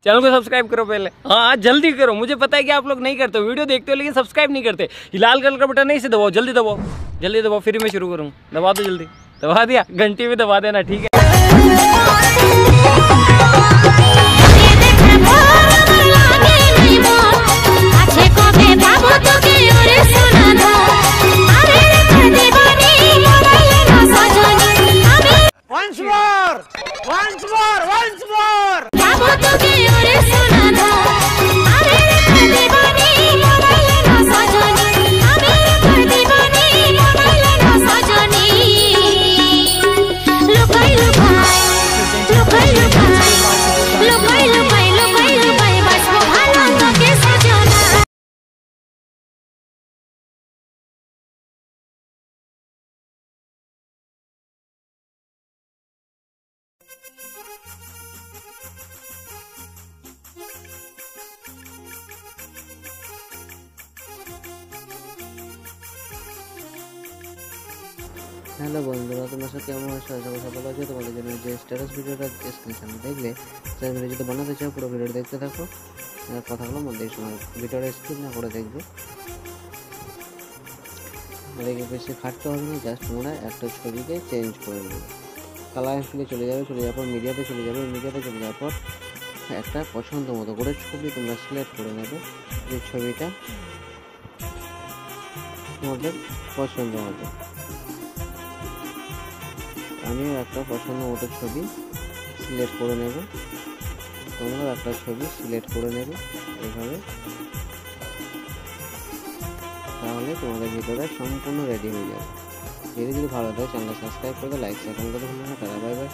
Channel को subscribe करो पहले। हाँ जल्दी करो, मुझे पता है कि आप लोग नहीं करते हो, वीडियो देखते हो लेकिन सब्सक्राइब नहीं करते। लाल कलर का बटन नहीं से दबाओ, जल्दी दबाओ, जल्दी दबाओ, फिर मैं शुरू करूँ। दबा दो जल्दी, दबा दिया, घंटी में दबा देना, ठीक है। হ্যালো বন্ধুরা, তোমরা সব কেমন আছো? আশা করি ভালো আছো। তোমাদের জন্য যে স্ট্যাটাস ভিডিওটা স্ক্রিনের সামনে দেখলে, সেই ভিডিও যদি বানাতে চাও পুরো ভিডিওটা দেখতে থাকো, কথাগুলো মধ্যে সময় ভিডিওটা স্কিপ না করে দেখবে। আমাদেরকে বেশি খাটতে হবে না, জাস্ট তোমরা একটা ছবিকে চেঞ্জ করে নেবে। কালার ফিলে চলে যাবে, চলে যাওয়ার পর মিডিয়াতে চলে যাবে, মিডিয়াতে চলে যাওয়ার পর একটা পছন্দ মতো করে ছবি তোমরা সিলেক্ট করে নেবে, যে ছবিটা তোমাদের পছন্দ মতো। আমিও একটা পছন্দ মতো ছবি সিলেক্ট করে নেব, তোমরাও একটা ছবি সিলেক্ট করে নেবে এইভাবে। তাহলে তোমাদের ভিডিওটা সম্পূর্ণ রেডি হয়ে যাবে। যদি ভালো লাগে চ্যানেলটা সাবস্ক্রাইব করে লাইক শেয়ার করতে ভুলো না। Bye bye.